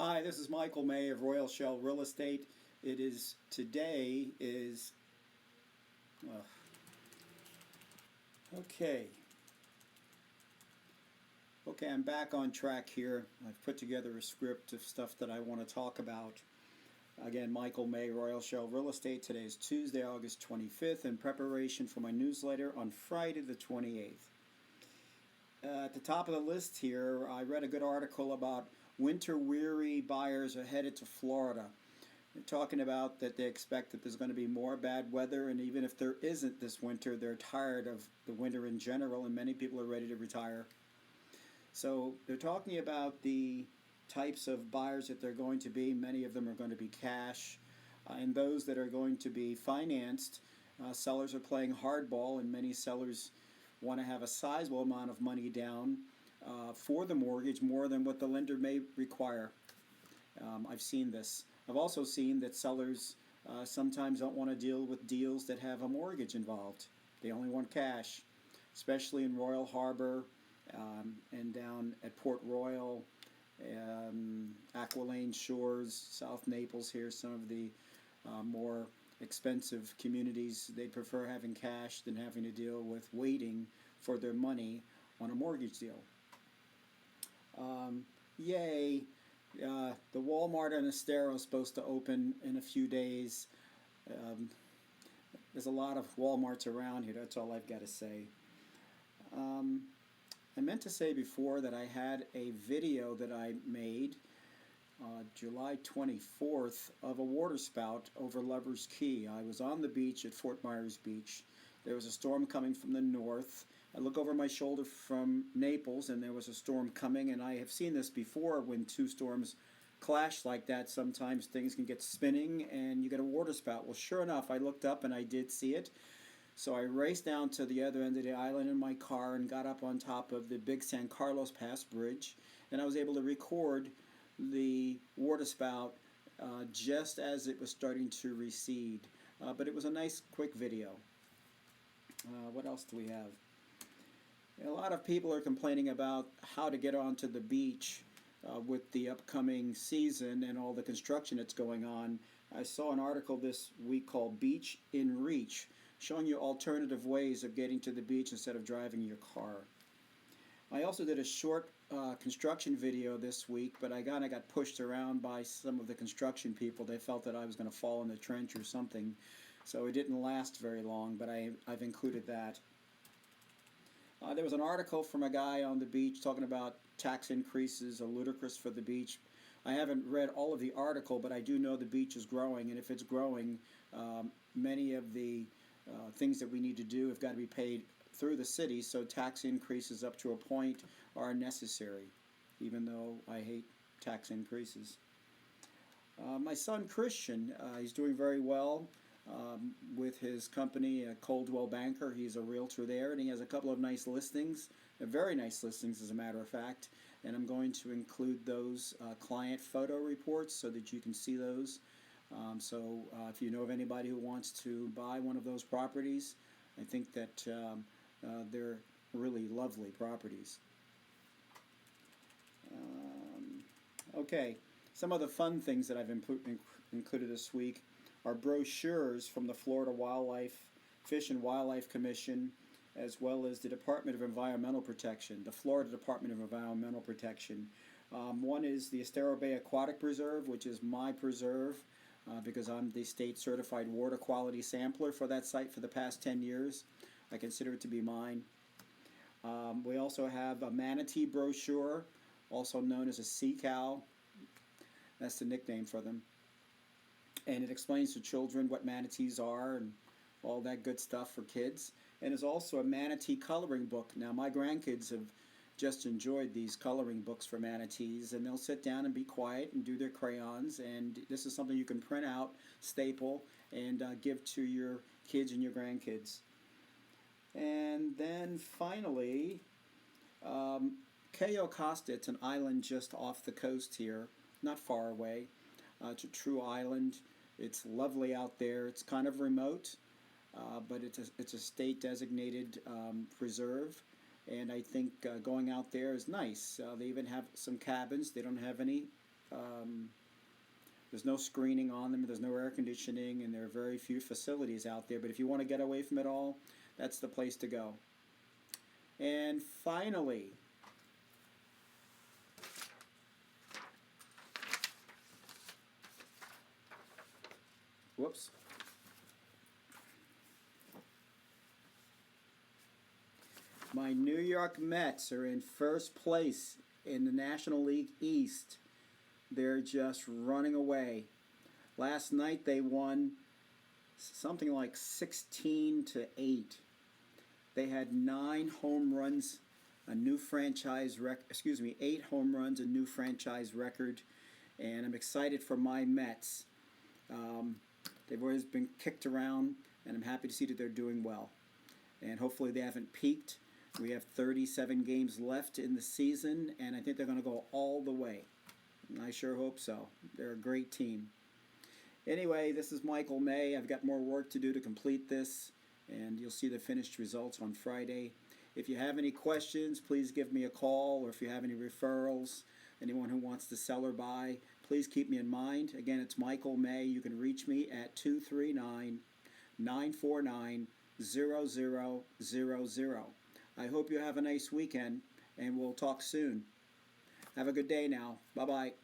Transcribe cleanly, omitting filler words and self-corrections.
Hi, this is Michael May of Royal Shell Real Estate. Today is, okay. Okay, I'm back on track here. I've put together a script of stuff that I want to talk about. Again, Michael May, Royal Shell Real Estate. Today is Tuesday, August 25th, in preparation for my newsletter on Friday the 28th. At the top of the list here, I read a good article about winter-weary buyers are headed to Florida. They're talking about that they expect that there's going to be more bad weather, and even if there isn't this winter, they're tired of the winter in general, and many people are ready to retire. So they're talking about the types of buyers that they're going to be. Many of them are going to be cash, and those that are going to be financed, sellers are playing hardball, and many sellers want to have a sizable amount of money down for the mortgage, more than what the lender may require. I've seen this. I've also seen that sellers sometimes don't want to deal with deals that have a mortgage involved. They only want cash, especially in Royal Harbor and down at Port Royal, Aquilane Shores, South Naples here, some of the more expensive communities. They prefer having cash than having to deal with waiting for their money on a mortgage deal. Yay! The Walmart in Estero is supposed to open in a few days. There's a lot of Walmarts around here, that's all I've got to say. I meant to say before that I had a video that I made July 24th of a waterspout over Lover's Key. I was on the beach at FORTMYERSBEACH. There was a storm coming from the north. I look over my shoulder from Naples, and there was a storm coming, and I have seen this before when two storms clash like that. Sometimes things can get spinning and you get a waterspout. Well, sure enough, I looked up and I did see it. So I raced down to the other end of the island in my car and got up on top of the big San Carlos Pass Bridge, and I was able to record the waterspout just as it was starting to recede. But it was a nice quick video. What else do we have? A lot of people are complaining about how to get onto the beach with the upcoming season and all the construction that's going on. I saw an article this week called Beach in Reach, showing you alternative ways of getting to the beach instead of driving your car. I also did a short construction video this week, but I got pushed around by some of the construction people. They felt that I was going to fall in the trench or something, so it didn't last very long, but I've included that. There was an article from a guy on the beach talking about tax increases are ludicrous for the beach. I haven't read all of the article, but I do know the beach is growing, and if it's growing, many of the things that we need to do have got to be paid through the city, so tax increases up to a point are necessary, even though I hate tax increases. My son Christian, he's doing very well with his company, Coldwell Banker. He's a realtor there, and he has a couple of nice listings, very nice listings as a matter of fact, and I'm going to include those client photo reports so that you can see those. So if you know of anybody who wants to buy one of those properties, I think that they're really lovely properties. Okay, some of the fun things that I've included this week are brochures from the Florida Fish and Wildlife Commission, as well as the Department of Environmental Protection, the Florida Department of Environmental Protection. One is the Estero Bay Aquatic Preserve, which is my preserve, because I'm the state certified water quality sampler for that site for the past 10 years. I consider it to be mine. We also have a manatee brochure, also known as a sea cow. That's the nickname for them. And it explains to children what manatees are and all that good stuff for kids. And there's also a manatee coloring book. Now, my grandkids have just enjoyed these coloring books for manatees, and they'll sit down and be quiet and do their crayons, and this is something you can print out, staple, and give to your kids and your grandkids. And then finally, Cayo Costa, it's an island just off the coast here, not far away. It's a true island. It's lovely out there. It's kind of remote, but it's a state designated preserve. And I think going out there is nice. They even have some cabins. They don't have any There's no screening on them, there's no air conditioning, and there are very few facilities out there. But if you want to get away from it all, that's the place to go. And finally, whoops. My New York Mets are in first place in the National League East. They're just running away. Last night they won something like 16-8. They had 9 home runs, a new franchise record. 8 home runs, a new franchise record. And I'm excited for my Mets. They've always been kicked around, and I'm happy to see that they're doing well. And hopefully they haven't peaked. We have 37 games left in the season, and I think they're going to go all the way. And I sure hope so. They're a great team. Anyway, this is Michael May. I've got more work to do to complete this, and you'll see the finished results on Friday. If you have any questions, please give me a call, or if you have any referrals, anyone who wants to sell or buy, please keep me in mind. Again, it's Michael May. You can reach me at 239-949-0000. I hope you have a nice weekend, and we'll talk soon. Have a good day now. Bye-bye.